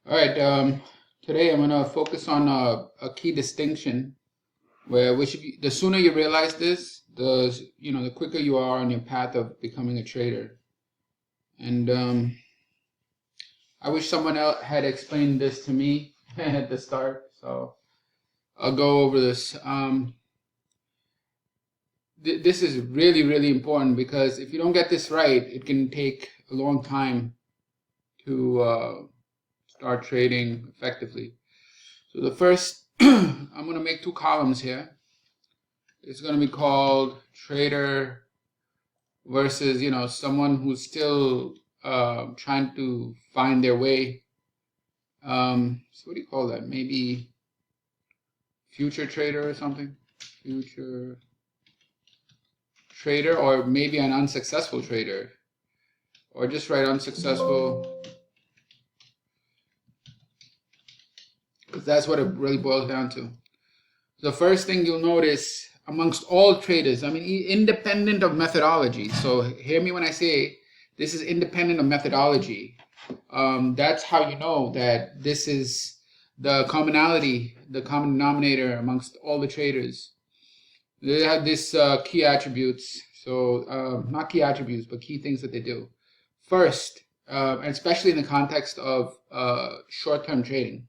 All right. Today I'm gonna focus on a key distinction where the sooner you realize this, the quicker you are on your path of becoming a trader. And I wish someone else had explained this to me at the start. So I'll go over this. This is really, really important because if you don't get this right, it can take a long time to start trading effectively. So the first, I'm going to make two columns here. It's going to be called trader versus, someone who's still trying to find their way. So what do you call that? Maybe future trader or something? Future trader, or maybe an unsuccessful trader. Or just write unsuccessful, because that's what it really boils down to. The first thing you'll notice amongst all traders, I mean, independent of methodology. So hear me when I say this is independent of methodology. That's how you know that this is the commonality, the common denominator amongst all the traders. They have this key attributes. So not key attributes, but key things that they do. First, and especially in the context of short-term trading.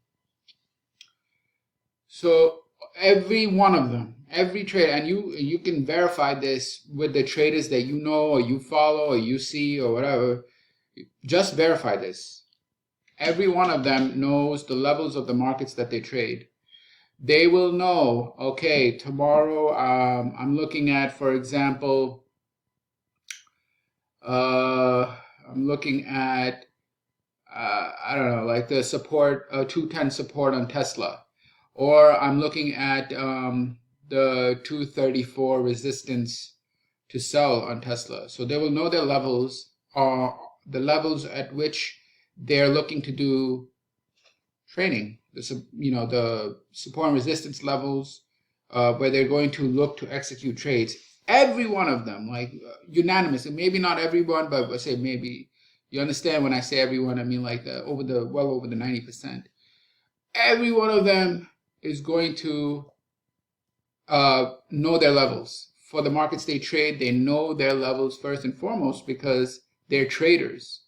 So every one of them, every trader, and you can verify this with the traders that you know or you follow or you see or whatever. Just verify this. Every one of them knows the levels of the markets that they trade. They will know, okay, tomorrow I'm looking at, for example, I'm looking at, I don't know, like the support, 210 support on Tesla. Or I'm looking at the 234 resistance to sell on Tesla. So they will know their levels, are the levels at which they're looking to do trading. The support and resistance levels where they're going to look to execute trades. Every one of them, like unanimous, and maybe not everyone, but I say maybe. You understand when I say everyone, I mean like well over the 90%. Every one of them is going to know their levels. For the markets they trade, they know their levels first and foremost because they're traders.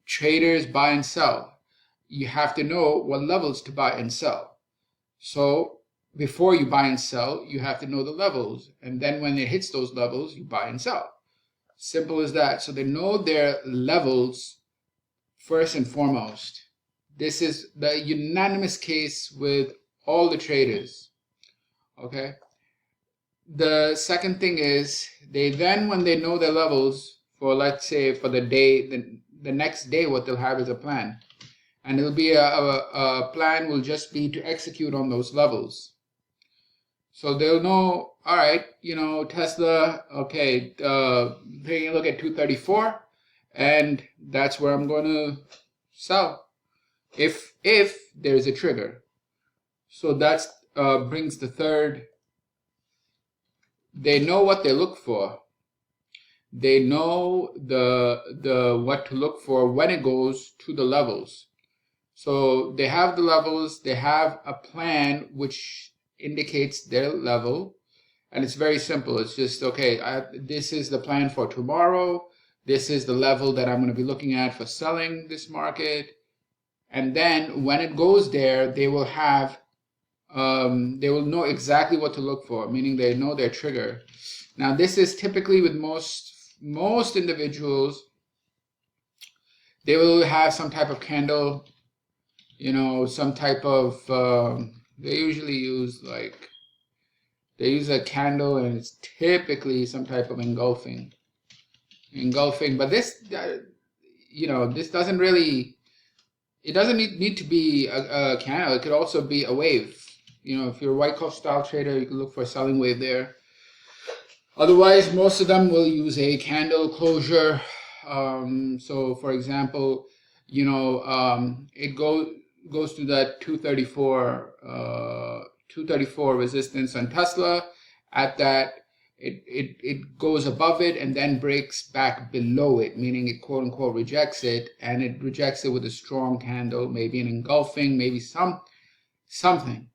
Traders buy and sell. You have to know what levels to buy and sell. So before you buy and sell, you have to know the levels. And then when it hits those levels, you buy and sell. Simple as that. So they know their levels first and foremost. This is the unanimous case with all the traders. Okay. The second thing is they then, when they know their levels for, let's say, for the day, the next day, what they'll have is a plan. And it'll be a plan will just be to execute on those levels. So they'll know, all right, Tesla, okay, taking a look at 234, and that's where I'm going to sell if there's a trigger. So that brings the third. They know what they look for. They know the what to look for when it goes to the levels. So they have the levels. They have a plan which indicates their level, and it's very simple. It's just, okay, this is the plan for tomorrow. This is the level that I'm going to be looking at for selling this market. And then when it goes there, they will have, they will know exactly what to look for, meaning they know their trigger. Now, this is typically with most individuals, they will have some type of candle, some type of, they usually use they use a candle, and it's typically some type of engulfing. But this, this doesn't really, it doesn't need to be a candle. It could also be a wave. If you're a Wyckoff style trader, you can look for a selling wave there. Otherwise, most of them will use a candle closure. So for example, it goes to that 234 resistance on Tesla. At that, it goes above it and then breaks back below it, meaning it quote unquote rejects it, and it rejects it with a strong candle, maybe an engulfing, maybe something.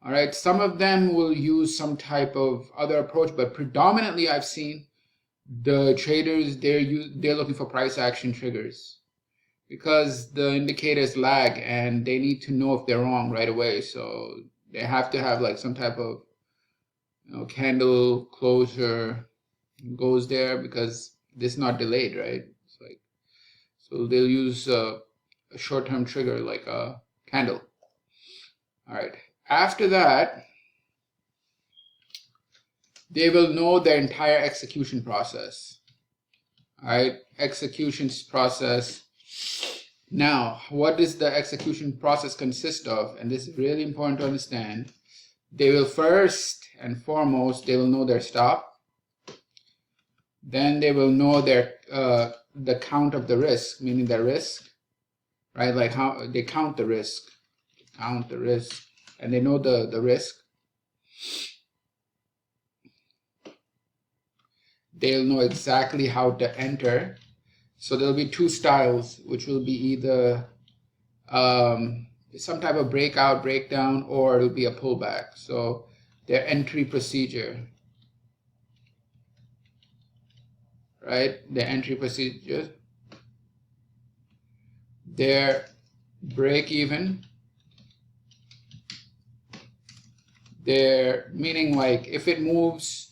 All right, some of them will use some type of other approach, but predominantly I've seen the traders, they're looking for price action triggers, because the indicators lag and they need to know if they're wrong right away. So they have to have like some type of candle closure goes there, because this is not delayed, right? It's like, so they'll use a short-term trigger like a candle. All right, after that they will know their entire execution process. All right, executions process. Now, what does the execution process consist of? And this is really important to understand. They will first and foremost, they will know their stop. Then they will know their the count of the risk, meaning their risk, right? Like how they count the risk, and they know the risk. They'll know exactly how to enter. So there'll be two styles, which will be either some type of breakout, breakdown, or it'll be a pullback. So their entry procedure, right? Their entry procedure, their break even, their meaning like if it moves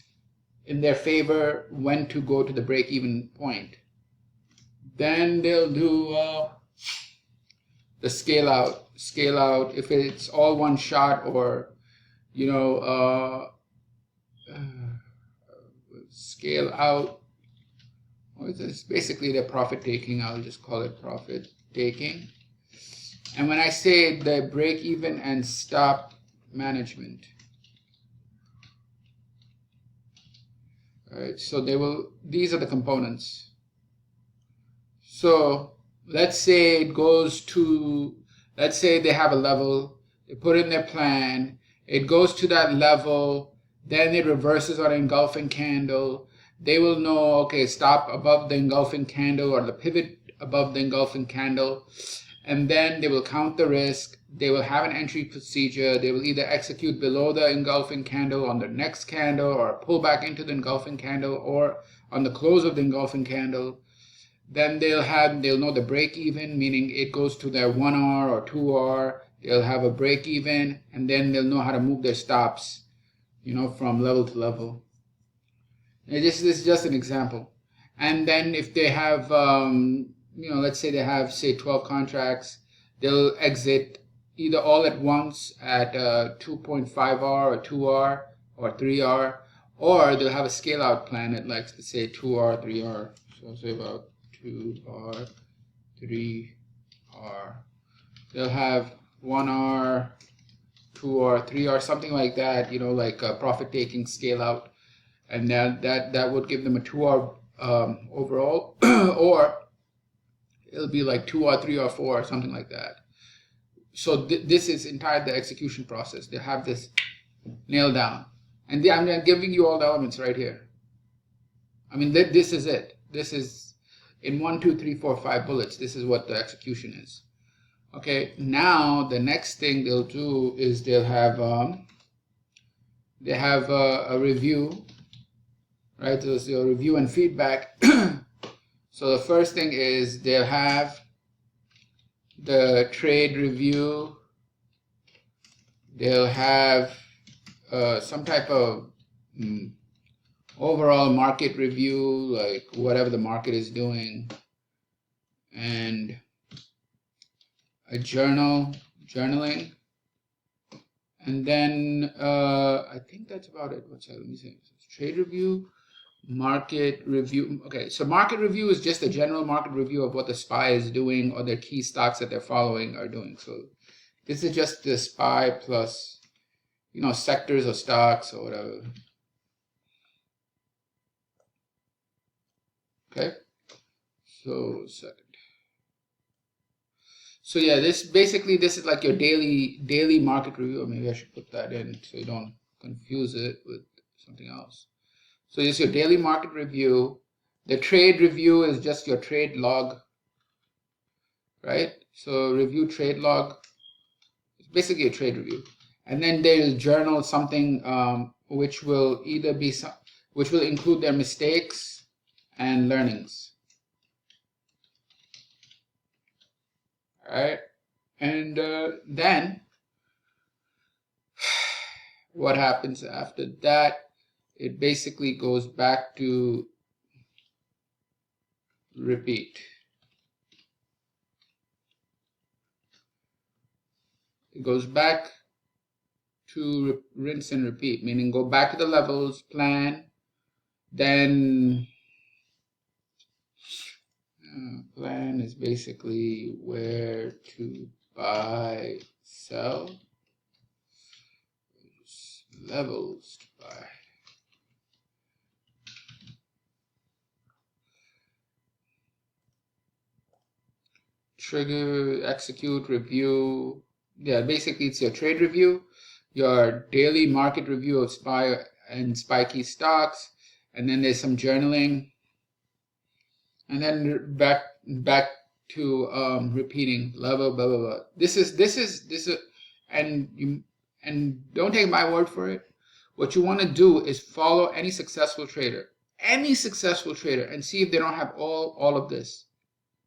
in their favor, when to go to the break even point. Then they'll do the scale out if it's all one shot, or scale out. What is this? Basically the profit taking. I'll just call it profit taking. And when I say the break even and stop management, all right, so these are the components. So let's say it goes to, let's say they have a level, they put in their plan, it goes to that level, then it reverses on an engulfing candle. They will know, okay, stop above the engulfing candle, or the pivot above the engulfing candle, and then they will count the risk. They will have an entry procedure. They will either execute below the engulfing candle on the next candle, or pull back into the engulfing candle, or on the close of the engulfing candle. Then they'll know the break even, meaning it goes to their 1R or 2R. They'll have a break even, and then they'll know how to move their stops, from level to level. And this is just an example. And then if they have, let's say they have, say, 12 contracts, they'll exit either all at once at 2.5R or 2R or 3R, or they'll have a scale out plan at, like, let's say 2R, 3R. So I'll say about 2R, 3R. They'll have 1R, 2R, 3R, something like that, like a profit taking scale out. And that would give them a 2R overall, or it'll be like 2R, 3R, 4, something like that. So this is entire the execution process. They have this nailed down. And I'm giving you all the elements right here. I mean, this is it. This is in 1, 2, 3, 4, 5 bullets. This is what the execution is. Okay, now the next thing they'll do is they'll have a review, right? So a review and feedback. So the first thing is they'll have the trade review. They'll have some type of overall market review, like whatever the market is doing, and a journaling, and then I think that's about it. What's that? Let me see. Trade review, market review. Okay, so market review is just a general market review of what the SPY is doing, or their key stocks that they're following are doing. So this is just the SPY plus, sectors or stocks or whatever. Okay, so second. So yeah, this is like your daily market review. Or maybe I should put that in so you don't confuse it with something else. So it's your daily market review. The trade review is just your trade log, right? So review trade log, it's basically a trade review. And then there is journal, something which will either be which will include their mistakes and learnings. All right, and then what happens after that? It basically goes back to repeat. It goes back to rinse and repeat, meaning go back to the levels, plan, then plan is basically where to buy, sell, levels to buy. Trigger, execute, review. Yeah, basically it's your trade review, your daily market review of SPY and spiky stocks, and then there's some journaling, and then back to repeating level, blah blah blah. This is, and don't take my word for it. What you want to do is follow any successful trader, and see if they don't have all of this.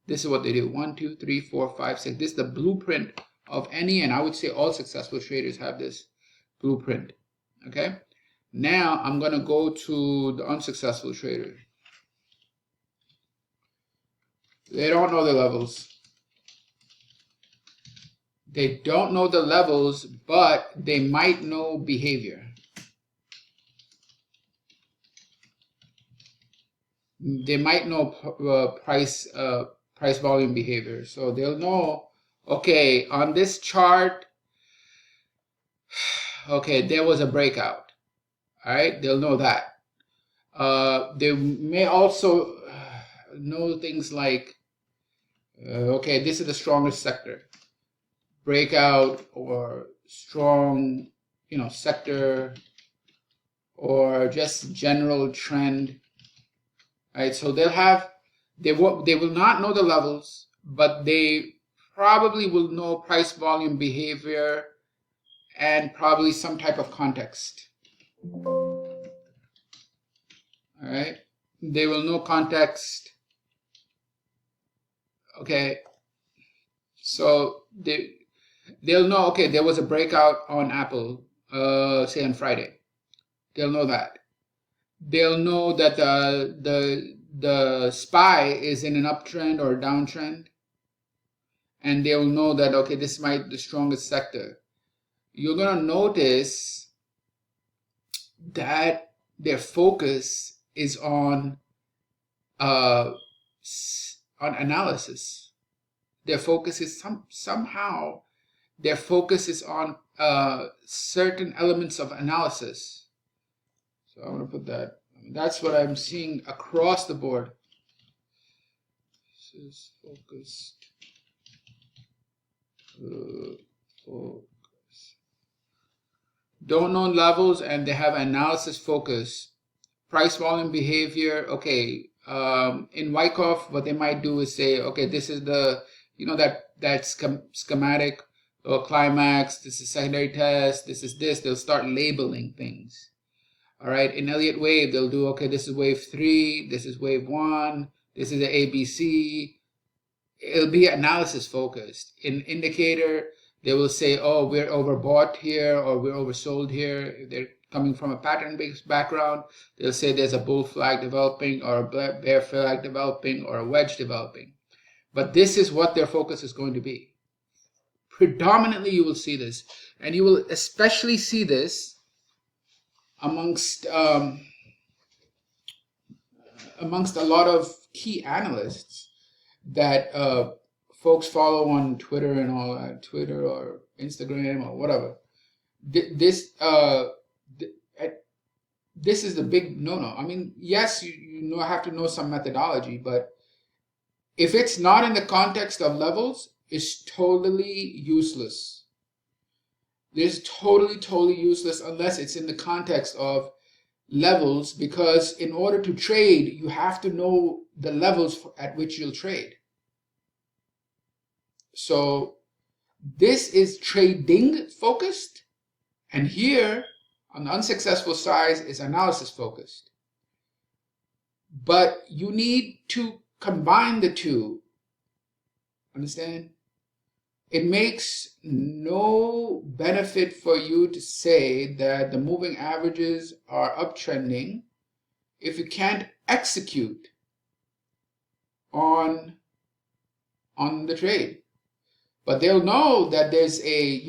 This is what they do. 1, 2, 3, 4, 5, 6. This is the blueprint of any, and I would say all successful traders have this blueprint. Okay. Now I'm going to go to the unsuccessful trader. They don't know the levels. They don't know the levels, but they might know behavior. They might know price volume behavior. So they'll know, okay, on this chart, okay, there was a breakout. All right, they'll know that. They may also know things like, okay, this is the strongest sector. Breakout or strong, sector, or just general trend. Right, so they will not know the levels, but they probably will know price volume behavior and probably some type of context. All right, they will know context. Okay, so they'll know, okay, there was a breakout on Apple, say on Friday. They'll know that. They'll know that the SPY is in an uptrend or a downtrend, and they'll know that, okay, this might be the strongest sector. You're gonna notice that their focus is on analysis. Their focus is somehow their focus is on certain elements of analysis. So I'm going to put that. That's what I'm seeing across the board. This is focused. Focus. Don't know levels, and they have analysis focus. Price volume behavior. Okay. In Wyckoff, what they might do is say, okay, this is the, that schematic or climax. This is secondary test. This is this. They'll start labeling things. All right, in Elliott wave, they'll do, okay, this is wave 3, this is wave 1, this is the ABC. It'll be analysis focused. In indicator, they will say, oh, we're overbought here or we're oversold here. If they're coming from a pattern-based background, they'll say there's a bull flag developing or a bear flag developing or a wedge developing. But this is what their focus is going to be. Predominantly, you will see this. And you will especially see this amongst a lot of key analysts that folks follow on Twitter and all that, Twitter or Instagram or whatever. This is the big no-no. I mean, yes, you have to know some methodology, but if it's not in the context of levels, it's totally useless. It's totally useless unless it's in the context of levels, because in order to trade, you have to know the levels at which you'll trade. So this is trading focused, and here on the unsuccessful side is analysis focused. But you need to combine the two. Understand? It makes no benefit for you to say that the moving averages are uptrending if you can't execute on the trade. But they'll know that there's a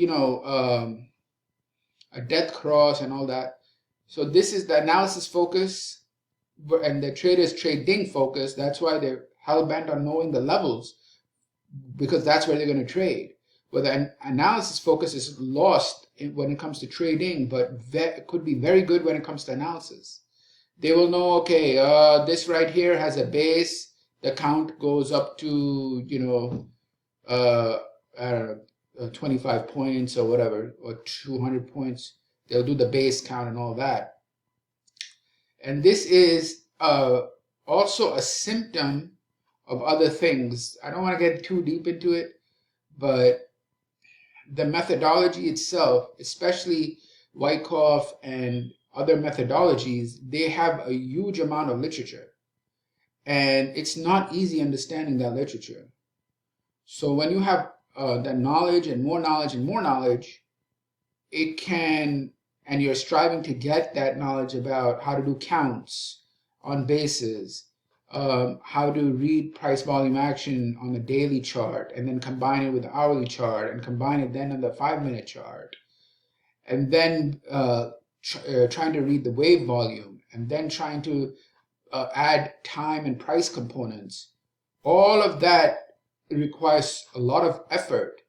death cross and all that. So this is the analysis focus, and the traders trading focus. That's why they're hell bent on knowing the levels, because that's where they're going to trade. Where the analysis focus is lost when it comes to trading, but it could be very good when it comes to analysis. They will know, okay, this right here has a base. The count goes up to, I don't know, 25 points or whatever, or 200 points. They'll do the base count and all that. And this is also a symptom of other things. I don't want to get too deep into it, but the methodology itself, especially Wyckoff and other methodologies, they have a huge amount of literature. And it's not easy understanding that literature. So when you have that knowledge and more knowledge and more knowledge, it can, and you're striving to get that knowledge about how to do counts on bases, how to read price volume action on the daily chart, and then combine it with the hourly chart, and combine it then on the 5-minute chart, and then trying to read the wave volume, and then trying to add time and price components. All of that requires a lot of effort,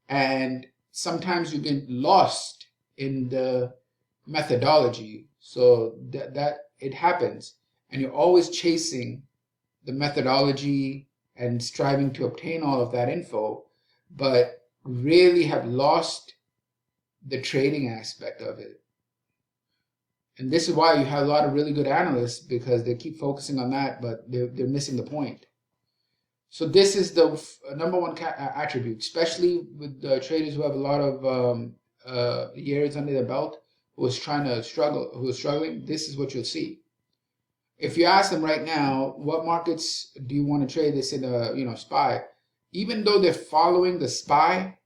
and sometimes you get lost in the methodology. So that it happens, and you're always chasing the methodology and striving to obtain all of that info, but really have lost the trading aspect of it. And this is why you have a lot of really good analysts, because they keep focusing on that, but they're missing the point. So this is the number one attribute, especially with the traders who have a lot of years under their belt, who is struggling. This is what you'll see. If you ask them right now, what markets do you want to trade? They say the SPY. Even though they're following the SPY,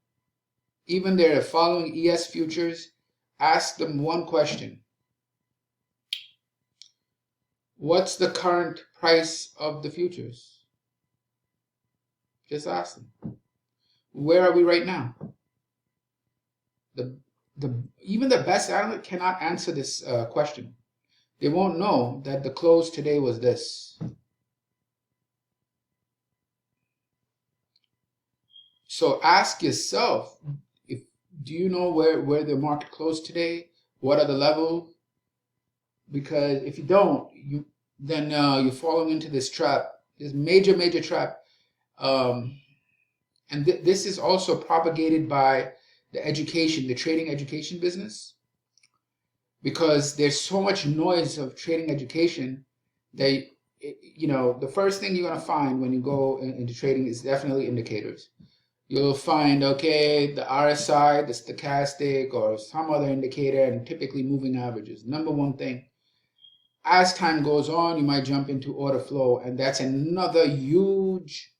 even they're following ES futures, ask them one question. What's the current price of the futures? Just ask them. Where are we right now? Even the best analyst cannot answer this question. They won't know that the close today was this. So ask yourself, do you know where the market closed today? What are the levels? Because if you don't, then you're falling into this trap, this major trap. And this is also propagated by the trading education business, because there's so much noise of trading education that, the first thing you're going to find when you go into trading is definitely indicators. You'll find, okay, the RSI, the stochastic, or some other indicator, and typically moving averages. Number one thing. As time goes on, you might jump into order flow, and that's another huge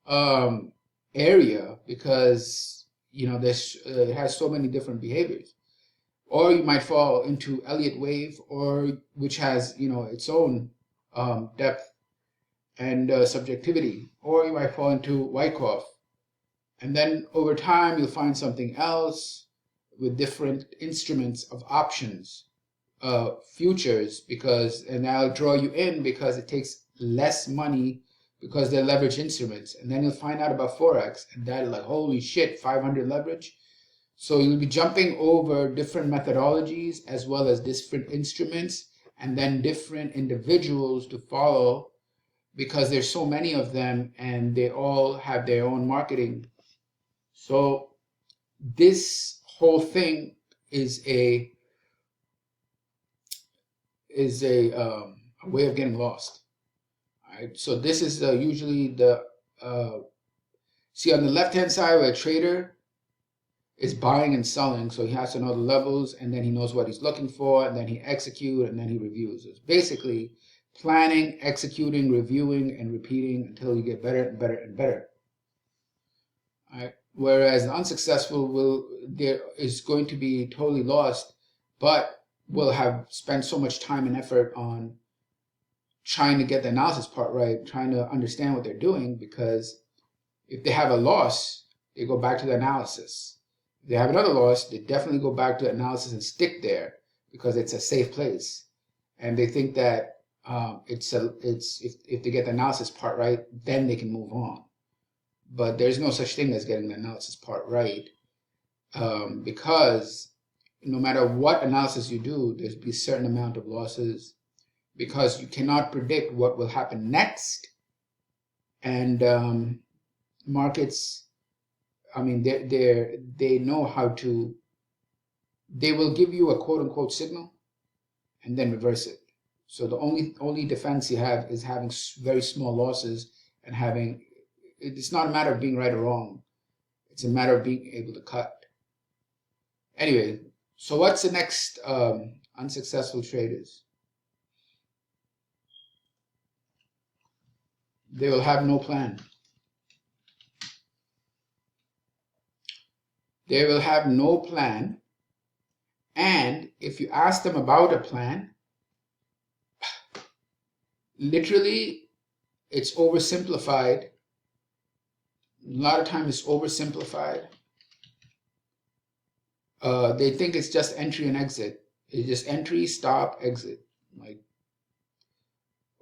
area, because it has so many different behaviors. Or you might fall into Elliott wave, which has its own depth and subjectivity. Or you might fall into Wyckoff, and then over time you'll find something else with different instruments of options, futures, and I'll draw you in because it takes less money, because they're leverage instruments. And then you'll find out about Forex, and that, like, holy shit, 500 leverage. So you'll be jumping over different methodologies as well as different instruments, and then different individuals to follow, because there's so many of them and they all have their own marketing. So this whole thing is is a way of getting lost. All right, so this is usually the see on the left hand side where a trader is buying and selling, so he has to know the levels, and then he knows what he's looking for, and then he executes, and then he reviews. It's basically planning, executing, reviewing, and repeating until you get better and better and better. All right. Whereas the unsuccessful there is going to be totally lost, but will have spent so much time and effort on trying to get the analysis part right, trying to understand what they're doing, because if they have a loss, they go back to the analysis. If they have another loss, they definitely go back to the analysis and stick there because it's a safe place. And they think that if they get the analysis part right, then they can move on. But there's no such thing as getting the analysis part right, because no matter what analysis you do, there's be a certain amount of losses because you cannot predict what will happen next. And markets, I mean, they know how to. They will give you a quote unquote signal, and then reverse it. So the only defense you have is having very small losses and having. It's not a matter of being right or wrong. It's a matter of being able to cut. Anyway, so what's the next unsuccessful traders? They will have no plan. They will have no plan. And if you ask them about a plan, literally, it's oversimplified. A lot of times it's oversimplified. They think it's just entry and exit. It's just entry, stop, exit. Like,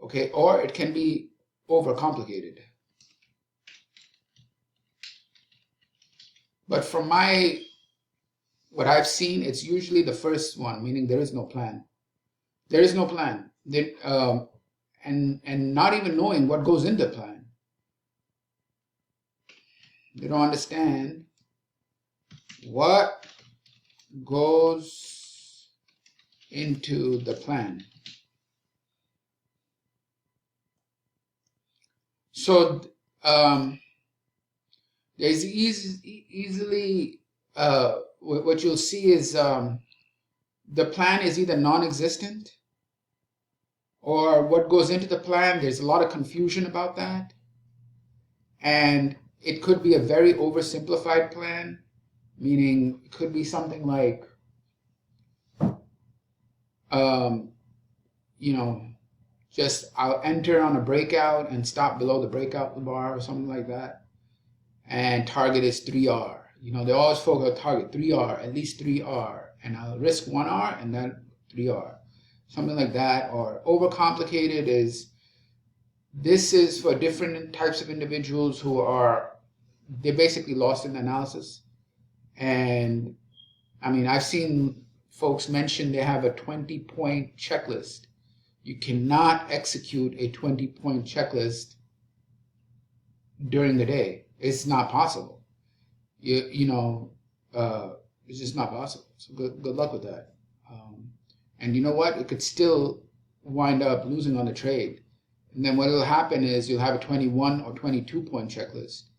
okay, or it can be overcomplicated. But from what I've seen, it's usually the first one, meaning there is no plan. There is no plan. And not even knowing what goes into the plan. They don't understand what goes into the plan. So there's easily what you'll see is the plan is either non-existent, or what goes into the plan, there's a lot of confusion about that. And it could be a very oversimplified plan, meaning it could be something like, just I'll enter on a breakout and stop below the breakout bar or something like that. And target is 3R. They always focus on target 3R, at least 3R. And I'll risk 1R and then 3R. Something like that. Or overcomplicated this is for different types of individuals who they're basically lost in analysis. And I mean, I've seen folks mention they have a 20-point checklist. You cannot execute a 20-point checklist during the day. It's not possible. It's just not possible. So good luck with that. And you know what? It could still wind up losing on the trade. And then what will happen is you'll have a 21 or 22-point checklist.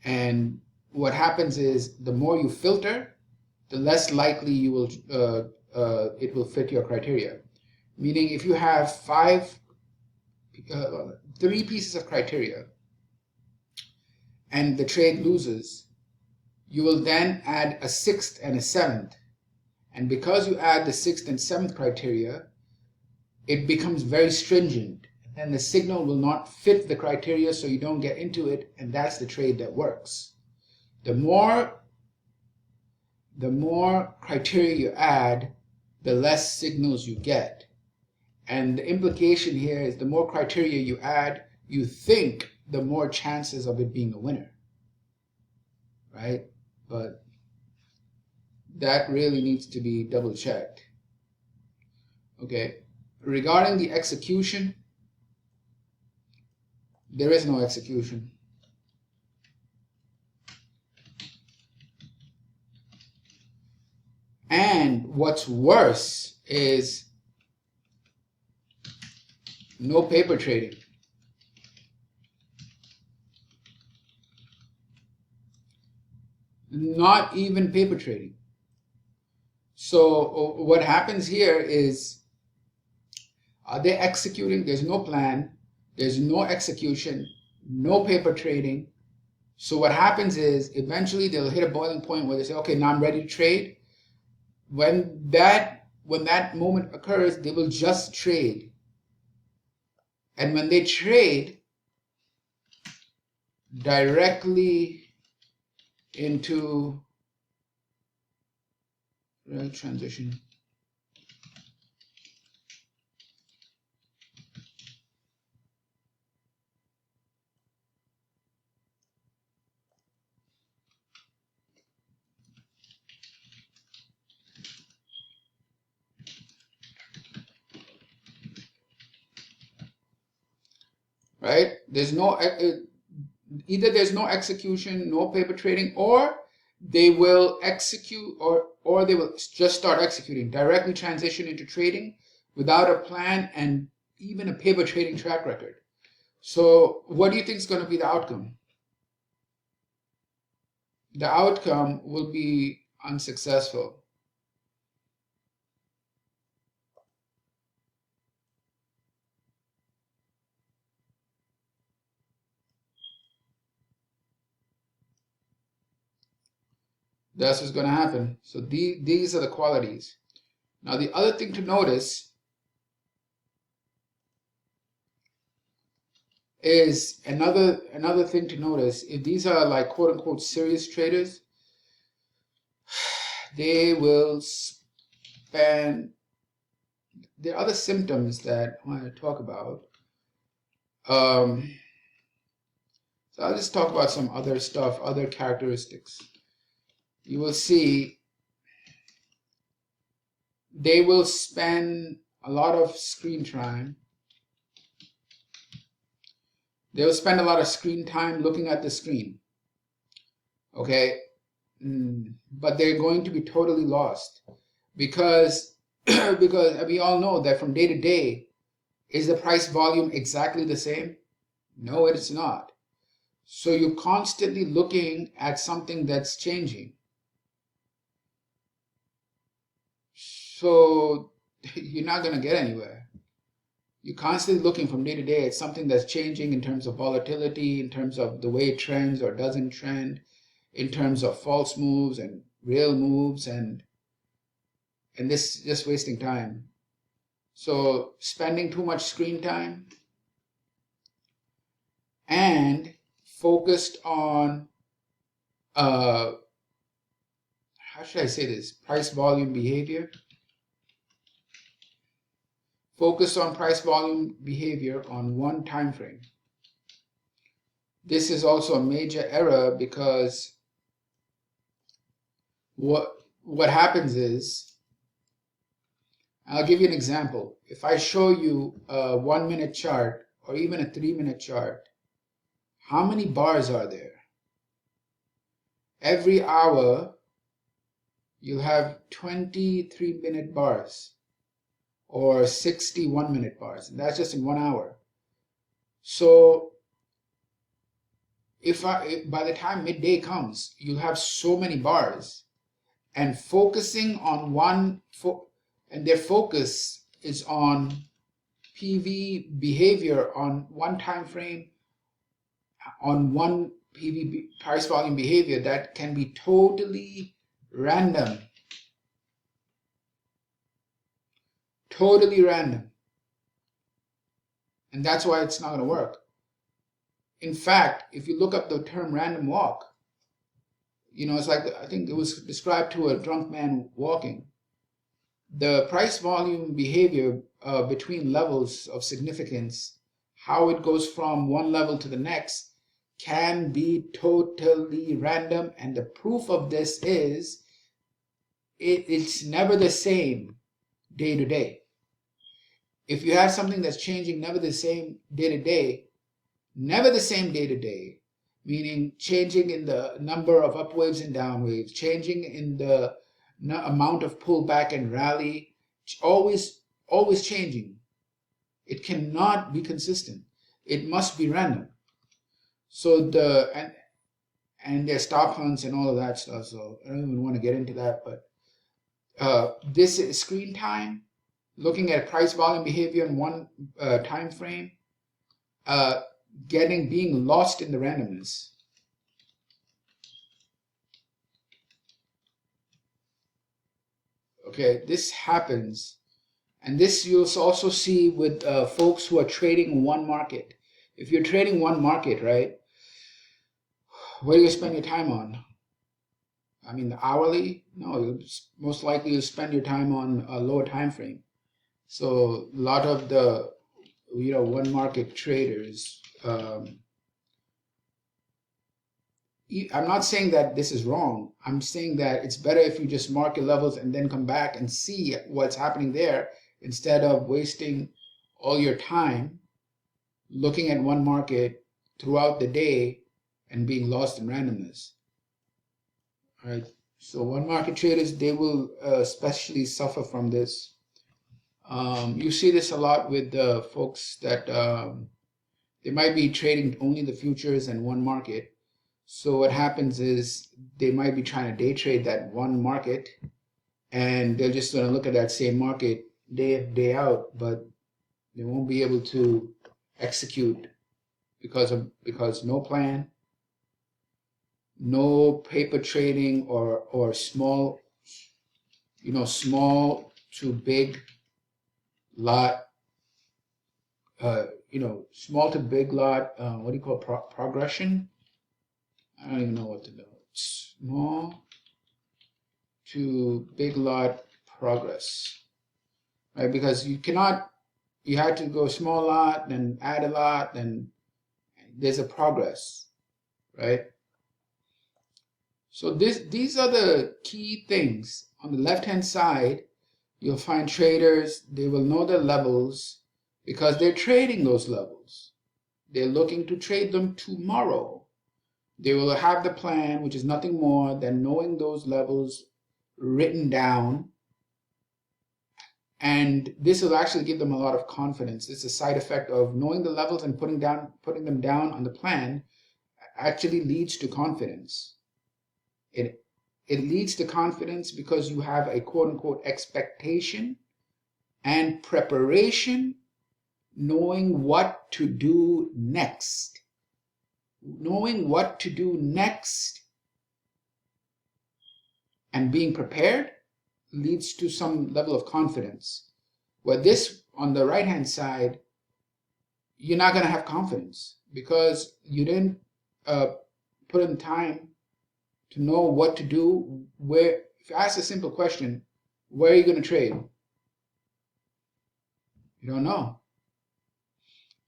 And what happens is the more you filter, the less likely you will it will fit your criteria. Meaning if you have 3 pieces of criteria and the trade loses, you will then add a 6th and a 7th. And because you add the 6th and 7th criteria, it becomes very stringent. And the signal will not fit the criteria, so you don't get into it, and that's the trade that works. The more criteria you add, the less signals you get. And the implication here is the more criteria you add, you think the more chances of it being a winner. Right? But that really needs to be double checked. Okay. Regarding the execution, there is no execution. And what's worse is No paper trading. Not even paper trading. So what happens here is, are they executing? There's no plan. There's no execution. No paper trading. So what happens is eventually they'll hit a boiling point where they say, okay, now I'm ready to trade. When that moment occurs, they will just trade. And when they trade directly into transition, right? There's no either there's no execution, no paper trading, or they will execute, or they will just start executing, directly transition into trading without a plan and even a paper trading track record. So what do you think is going to be the outcome? The outcome will be unsuccessful. That's what's going to happen. So these are the qualities. Now the other thing to notice is another thing to notice. If these are like quote unquote serious traders, they will spend. There are other symptoms that I want to talk about. So I'll just talk about some other stuff, other characteristics. You will see they will spend a lot of screen time. They will spend a lot of screen time looking at the screen. Okay? But they're going to be totally lost because because we all know that from day to day, is the price volume exactly the same? No, it's not. So you're constantly looking at something that's changing. So you're not going to get anywhere. You're constantly looking from day to day at something that's changing in terms of volatility, in terms of the way it trends or doesn't trend, in terms of false moves and real moves, and this is just wasting time. So spending too much screen time and focused on how should I say this? Price volume behavior. Focus on price volume behavior on one time frame. This is also a major error because what happens is, I'll give you an example. If I show you a 1 minute chart or even a 3 minute chart, how many bars are there? Every hour you'll have 23 minute bars or 61 minute bars, and that's just in 1 hour. So by the time midday comes, you'll have so many bars, and focusing on and their focus is on PV behavior on one time frame, on one PV price volume behavior that can be totally random. Totally random. And that's why it's not going to work. In fact, if you look up the term random walk, it's like, I think it was described to a drunk man walking. The price volume behavior between levels of significance, how it goes from one level to the next, can be totally random. And the proof of this is it's never the same day to day. If you have something that's changing never the same day to day, meaning changing in the number of up waves and down waves, changing in the amount of pullback and rally, always changing. It cannot be consistent. It must be random. So and there's stop hunts and all of that stuff. So I don't even want to get into that. But this is screen time, looking at price volume behavior in one time frame, being lost in the randomness. Okay, this happens, and this you'll also see with folks who are trading one market. If you're trading one market, right, what do you spend your time on? I mean, the hourly? No, most likely you'll spend your time on a lower time frame. So a lot of the one market traders. I'm not saying that this is wrong. I'm saying that it's better if you just mark your levels and then come back and see what's happening there instead of wasting all your time looking at one market throughout the day and being lost in randomness. All right. So one market traders, they will especially suffer from this. You see this a lot with the folks that they might be trading only the futures and one market. So what happens is they might be trying to day trade that one market, and they're just going to look at that same market day in, day out, but they won't be able to execute because no plan, no paper trading or small to big lot, small to big lot. What do you call progression? I don't even know what to do. Small to big lot progress, right? Because you had to go small lot, then add a lot, then there's a progress, right? So these are the key things. On the left-hand side, you'll find traders, they will know their levels because they're trading those levels. They're looking to trade them tomorrow. They will have the plan, which is nothing more than knowing those levels written down. And this will actually give them a lot of confidence. It's a side effect of knowing the levels and putting them down on the plan actually leads to confidence. It leads to confidence because you have a quote unquote expectation and preparation, knowing what to do next. Knowing what to do next and being prepared leads to some level of confidence. Where this, on the right-hand side, you're not going to have confidence because you didn't put in time to know what to do. If you ask a simple question, where are you going to trade? You don't know.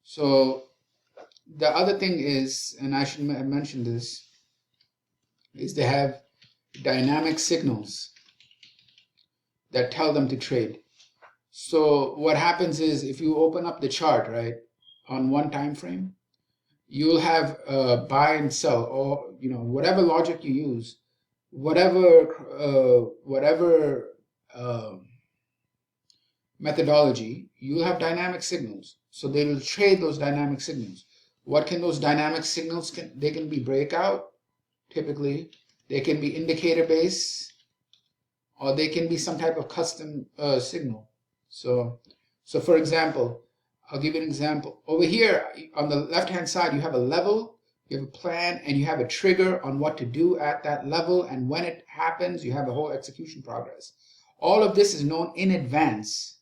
So the other thing is, and I should have mentioned this, is they have dynamic signals that tell them to trade. So what happens is if you open up the chart, right, on one time frame, you'll have buy and sell, or whatever logic you use, whatever methodology, you'll have dynamic signals. So they will trade those dynamic signals. What can those dynamic signals they can be breakout, typically. They can be indicator based, or they can be some type of custom signal. So for example, I'll give you an example. Over here on the left hand side, you have a level, you have a plan, and you have a trigger on what to do at that level, and when it happens, you have a whole execution progress. All of this is known in advance.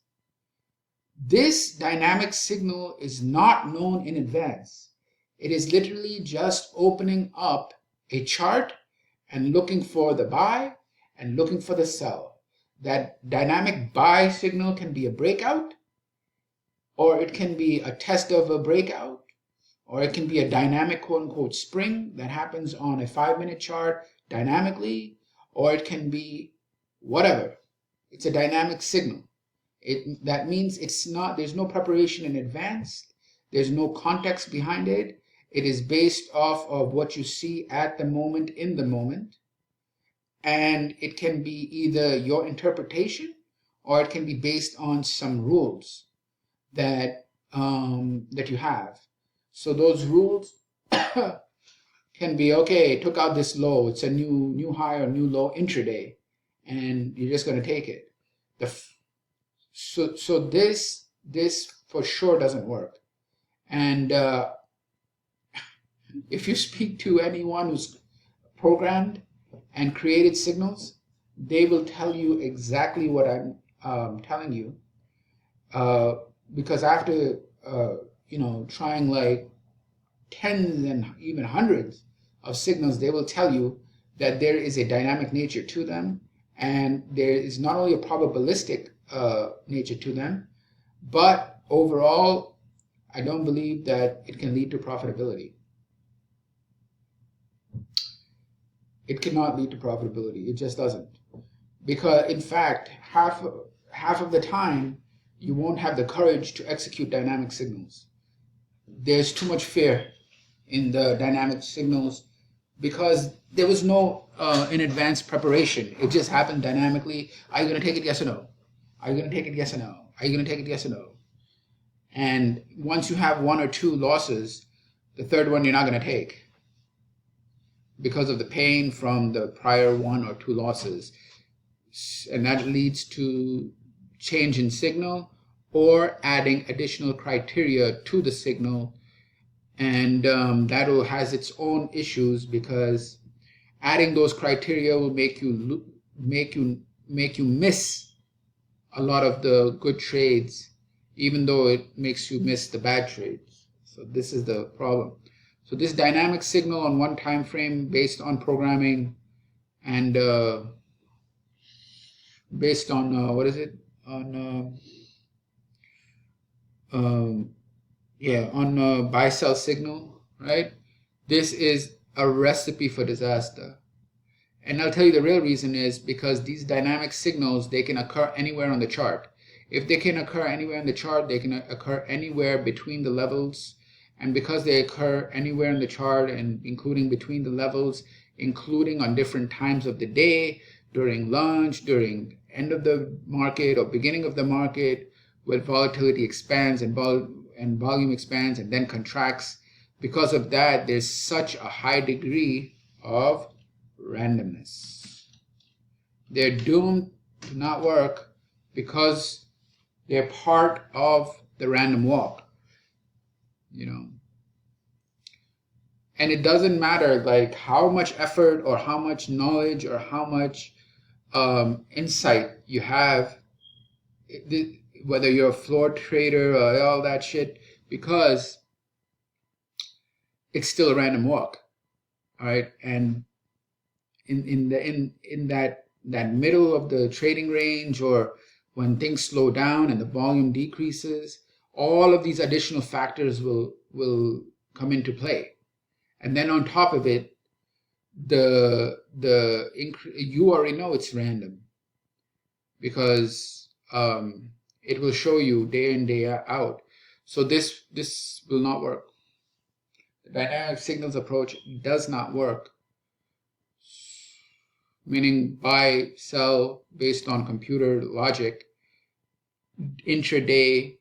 This dynamic signal is not known in advance. It is literally just opening up a chart and looking for the buy and looking for the sell. That dynamic buy signal can be a breakout, or it can be a test of a breakout, or it can be a dynamic quote unquote spring that happens on a 5-minute chart dynamically, or it can be whatever. It's a dynamic signal. That means there's no preparation in advance. There's no context behind it. It is based off of what you see at the moment, in the moment. And it can be either your interpretation or it can be based on some rules that that you have. So those rules can be, okay, took out this low, it's a new high or new low intraday, and you're just going to take it. So this for sure doesn't work. And if you speak to anyone who's programmed and created signals, they will tell you exactly what I'm telling you. Because after trying like tens and even hundreds of signals, they will tell you that there is a dynamic nature to them, and there is not only a probabilistic nature to them, but overall, I don't believe that it can lead to profitability. It cannot lead to profitability. It just doesn't. Because in fact, half of the time, you won't have the courage to execute dynamic signals. There's too much fear in the dynamic signals because there was no in advance preparation. It just happened dynamically. Are you going to take it, yes or no? Are you going to take it, yes or no? Are you going to take it, yes or no? And once you have one or two losses, the third one you're not going to take because of the pain from the prior one or two losses. And that leads to change in signal or adding additional criteria to the signal. And that has its own issues because adding those criteria will make you miss a lot of the good trades, even though it makes you miss the bad trades. So this is the problem. So this dynamic signal on one time frame based on programming and based on what is it on buy sell signal, right? This is a recipe for disaster. And I'll tell you the real reason is because these dynamic signals, they can occur anywhere on the chart. If they can occur anywhere on the chart, they can occur anywhere between the levels. And because they occur anywhere in the chart and including between the levels, including on different times of the day, during lunch, during end of the market or beginning of the market, where volatility expands and volume expands and then contracts. Because of that, there's such a high degree of randomness. They're doomed to not work because they're part of the random walk, And it doesn't matter like how much effort or how much knowledge or how much insight you have, whether you're a floor trader or all that shit, because it's still a random walk, all right? And in that middle of the trading range, or when things slow down and the volume decreases, all of these additional factors will come into play. And then on top of it, you already know it's random because it will show you day in day out. So this will not work. The dynamic signals approach does not work, meaning buy sell based on computer logic intraday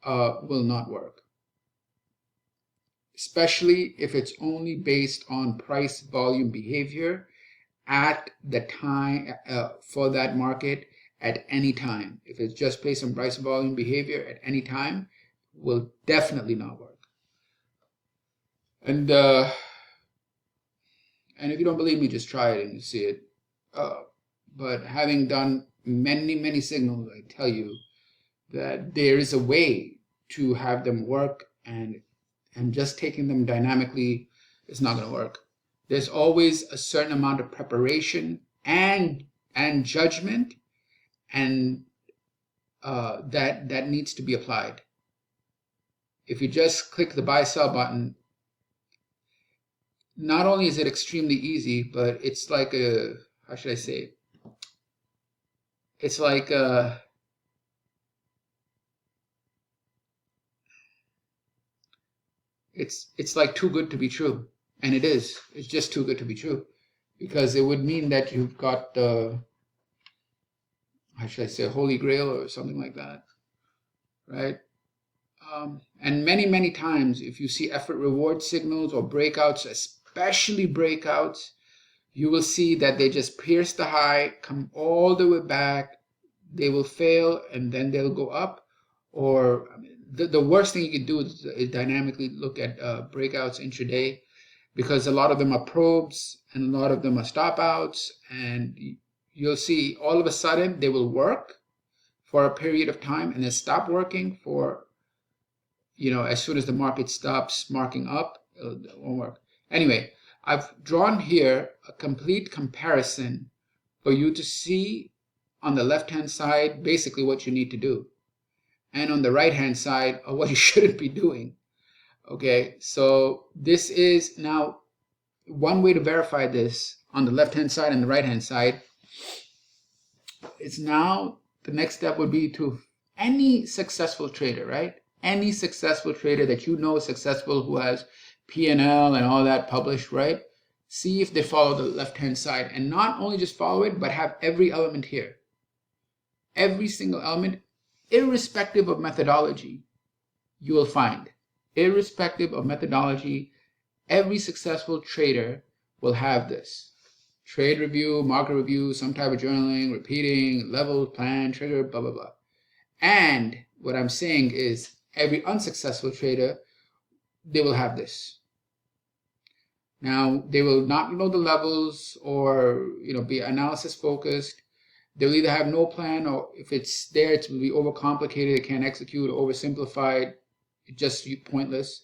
will not work, especially if it's only based on price volume behavior at the time for that market at any time. If it's just based on price volume behavior at any time, will definitely not work. And if you don't believe me, just try it and you see it. But having done many signals, I tell you that there is a way to have them work, and just taking them dynamically is not going to work. There's always a certain amount of preparation and judgment, and that needs to be applied. If you just click the buy sell button, not only is it extremely easy, but it's like a, how should I say? It's like it's like too good to be true, and it is. It's just too good to be true, because it would mean that you've got how should I say, Holy Grail or something like that, right? And many times, if you see effort reward signals or breakouts, especially breakouts, you will see that they just pierce the high, come all the way back, they will fail, and then they'll go up. Or the worst thing you can do is dynamically look at breakouts intraday, because a lot of them are probes and a lot of them are stop outs, and you'll see all of a sudden they will work for a period of time and then stop working for, as soon as the market stops marking up, it won't work. Anyway, I've drawn here a complete comparison for you to see on the left-hand side basically what you need to do, and on the right-hand side what you shouldn't be doing. Okay, so this is now one way to verify this on the left-hand side and the right-hand side. It's now the next step would be to any successful trader, right? Any successful trader that you know is successful, who has P&L and all that published, right? See if they follow the left-hand side, and not only just follow it, but have every element here. Every single element, irrespective of methodology, you will find. Irrespective of methodology, every successful trader will have this. Trade review, market review, some type of journaling, repeating, level, plan, trigger, blah, blah, blah. And what I'm saying is every unsuccessful trader, they will have this. Now, they will not know the levels or, be analysis focused. They'll either have no plan, or if it's there, it will be overcomplicated, they can't execute, oversimplified, just pointless,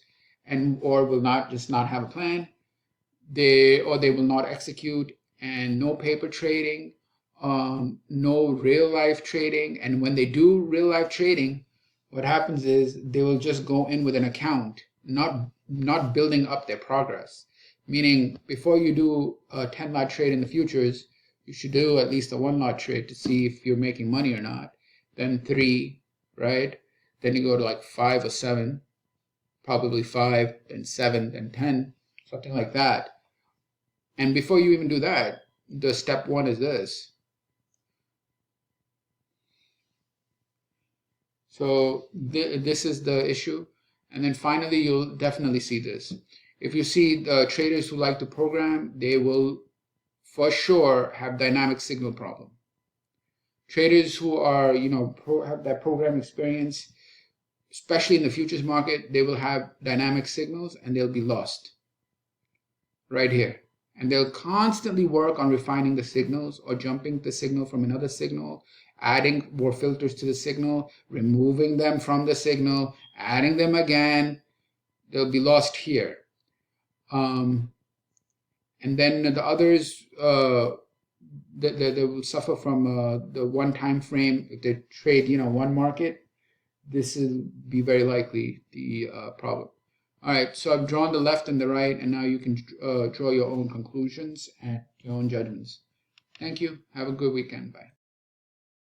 or will not have a plan. They will not execute, and no paper trading, no real life trading. And when they do real life trading, what happens is they will just go in with an account, not building up their progress. Meaning, before you do a 10 lot trade in the futures, you should do at least a 1 lot trade to see if you're making money or not. Then 3, right? Then you go to like 5 or 7, probably 5, then 7, then 10, something like that. And before you even do that, the step 1 is this. So this is the issue. And then finally, you'll definitely see this. If you see the traders who like to program, they will for sure have dynamic signal problem. Traders who are, have that program experience, especially in the futures market, they will have dynamic signals and they'll be lost right here. And they'll constantly work on refining the signals or jumping the signal from another signal, adding more filters to the signal, removing them from the signal, adding them again. They'll be lost here. And then the others, they will suffer from the one time frame. If they trade, one market, this will be very likely the problem. All right, so I've drawn the left and the right, and now you can draw your own conclusions and your own judgments. Thank you. Have a good weekend. Bye.